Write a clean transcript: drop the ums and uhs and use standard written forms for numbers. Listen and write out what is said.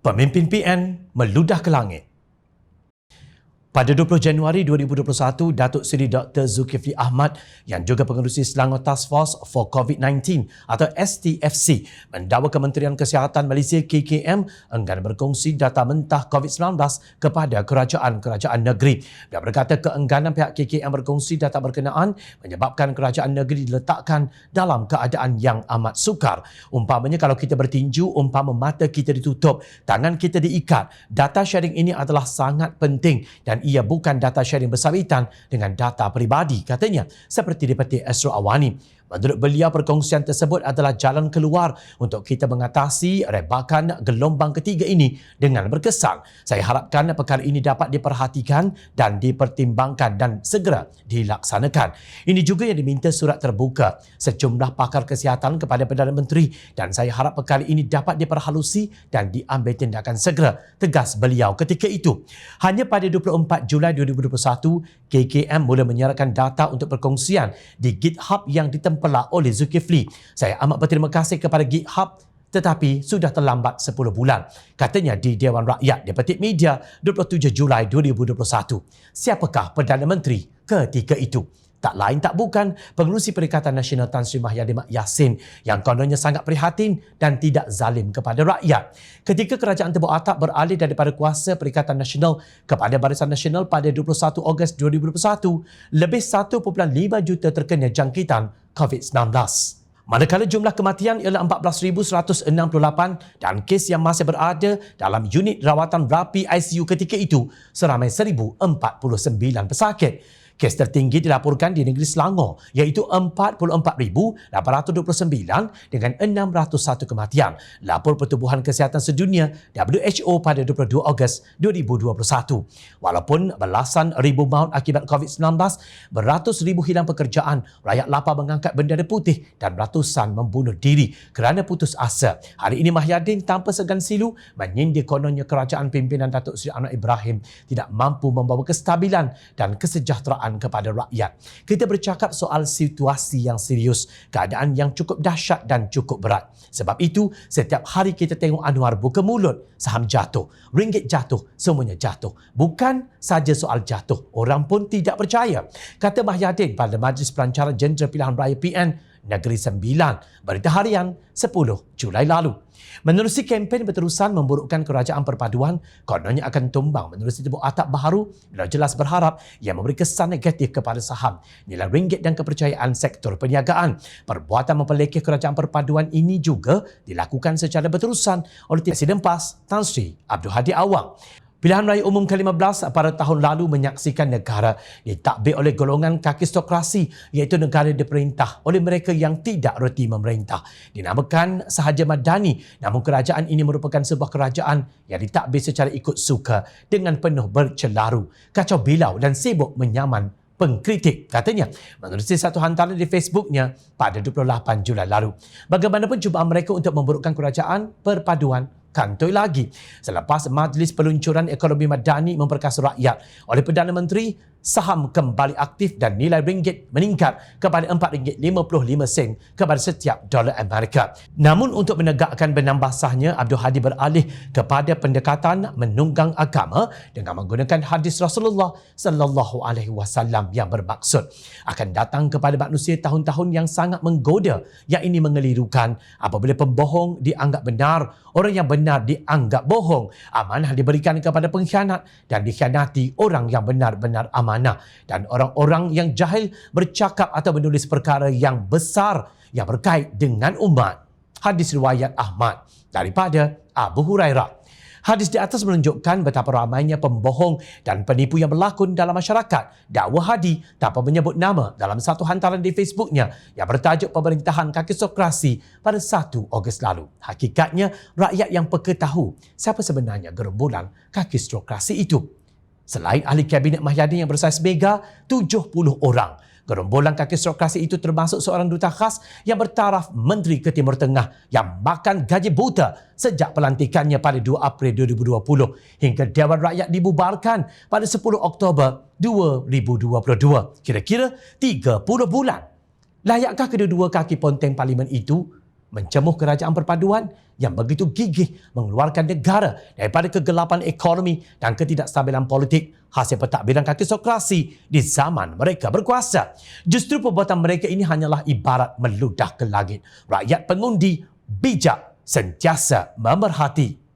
Pemimpin PN meludah ke langit. Pada 20 Januari 2021, Datuk Seri Dr. Zulkifli Ahmad yang juga pengerusi Selangor Task Force for COVID-19 atau STFC mendakwa Kementerian Kesihatan Malaysia KKM enggan berkongsi data mentah COVID-19 kepada kerajaan-kerajaan negeri. Dia berkata keengganan pihak KKM berkongsi data berkenaan menyebabkan kerajaan negeri diletakkan dalam keadaan yang amat sukar. Umpamanya kalau kita bertinju, umpama mata kita ditutup, tangan kita diikat. Data sharing ini adalah sangat penting dan ia bukan data sharing bersawitan dengan data peribadi, katanya, seperti dipetik Asro Awani. Menurut beliau, perkongsian tersebut adalah jalan keluar untuk kita mengatasi rebakan gelombang ketiga ini dengan berkesan. Saya harapkan perkara ini dapat diperhatikan dan dipertimbangkan dan segera dilaksanakan. Ini juga yang diminta surat terbuka sejumlah pakar kesihatan kepada Perdana Menteri dan saya harap perkara ini dapat diperhalusi dan diambil tindakan segera, tegas beliau ketika itu. Hanya pada 24 Julai 2021, KKM mula menyerahkan data untuk perkongsian di GitHub yang ditempelak oleh Zulkifli. Saya amat berterima kasih kepada GitHub tetapi sudah terlambat 10 bulan. Katanya di Dewan Rakyat di Petik Media 27 Julai 2021. Siapakah Perdana Menteri ketika itu? Tak lain tak bukan Pengerusi Perikatan Nasional Tan Sri Mahyadi Mak Yassin yang kononnya sangat prihatin dan tidak zalim kepada rakyat. Ketika kerajaan Tebuk Atap beralih daripada kuasa Perikatan Nasional kepada Barisan Nasional pada 21 Ogos 2021, lebih 1.5 juta terkena jangkitan COVID-19. Manakala jumlah kematian ialah 14,168 dan kes yang masih berada dalam unit rawatan berapi ICU ketika itu seramai 1,049 pesakit. Kes tertinggi dilaporkan di negeri Selangor iaitu 44,829 dengan 601 kematian. Lapor Pertubuhan Kesihatan Sedunia WHO pada 22 Ogos 2021. Walaupun belasan ribu maut akibat COVID-19, beratus ribu hilang pekerjaan, rakyat lapar mengangkat bendera putih dan ratusan membunuh diri kerana putus asa. Hari ini Mahyadin tanpa segan silu menyindir kononnya kerajaan pimpinan Datuk Seri Anwar Ibrahim tidak mampu membawa kestabilan dan kesejahteraan kepada rakyat. Kita bercakap soal situasi yang serius, keadaan yang cukup dahsyat dan cukup berat. Sebab itu, setiap hari kita tengok Anwar buka mulut, saham jatuh, ringgit jatuh, semuanya jatuh. Bukan saja soal jatuh, orang pun tidak percaya. Kata Mahyadin pada Majlis Pelancaran Jendera Pilihan Raya PN Negeri Sembilan, Berita Harian 10 Julai lalu. Menerusi kempen berterusan memburukkan kerajaan perpaduan, kononnya akan tumbang menerusi Tebuk Atap baharu, beliau jelas berharap ia memberi kesan negatif kepada saham, nilai ringgit dan kepercayaan sektor perniagaan. Perbuatan mempelekeh kerajaan perpaduan ini juga dilakukan secara berterusan oleh Presiden PAS Tan Sri Abdul Hadi Awang. Pilihan Raya Umum ke-15 pada tahun lalu menyaksikan negara ditadbir oleh golongan kakistokrasi iaitu negara diperintah oleh mereka yang tidak reti memerintah. Dinamakan sahaja madani, namun kerajaan ini merupakan sebuah kerajaan yang ditadbir secara ikut suka dengan penuh bercelaru, kacau bilau dan sibuk menyaman pengkritik, katanya menerusi satu hantaran di Facebooknya pada 28 Julai lalu. Bagaimanapun cubaan mereka untuk memburukkan kerajaan perpaduan kantoi lagi. Selepas Majlis Peluncuran Ekonomi Madani memperkasa rakyat oleh Perdana Menteri, saham kembali aktif dan nilai ringgit meningkat kepada RM4.55 kepada setiap dolar Amerika. Namun untuk menegakkan benambah sahnya, Abdul Hadi beralih kepada pendekatan menunggang agama dengan menggunakan hadis Rasulullah sallallahu alaihi wasallam yang bermaksud akan datang kepada manusia tahun-tahun yang sangat menggoda, yang ini mengelirukan apabila pembohong dianggap benar, orang yang benar dianggap bohong, amanah diberikan kepada pengkhianat dan dikhianati orang yang benar-benar amanah, dan orang-orang yang jahil bercakap atau menulis perkara yang besar yang berkait dengan umat. Hadis riwayat Ahmad daripada Abu Hurairah. Hadis di atas menunjukkan betapa ramainya pembohong dan penipu yang berlakon dalam masyarakat. Dakwah Hadi tanpa menyebut nama dalam satu hantaran di Facebooknya yang bertajuk Pemerintahan Kakistokrasi pada 1 Ogos lalu. Hakikatnya, rakyat yang peka tahu siapa sebenarnya gerombolan kakistokrasi itu. Selain ahli Kabinet Mahyadin yang bersaiz mega 70 orang, gerombolan kakistokrasi itu termasuk seorang duta khas yang bertaraf Menteri ke Timur Tengah yang makan gaji buta sejak pelantikannya pada 2 April 2020 hingga Dewan Rakyat dibubarkan pada 10 Oktober 2022. Kira-kira 30 bulan. Layakkah kedua-dua kaki ponteng parlimen itu mencemuh kerajaan perpaduan yang begitu gigih mengeluarkan negara daripada kegelapan ekonomi dan ketidakstabilan politik hasil pentadbiran kakistokrasi di zaman mereka berkuasa. Justru perbuatan mereka ini hanyalah ibarat meludah ke langit. Rakyat pengundi bijak sentiasa memerhati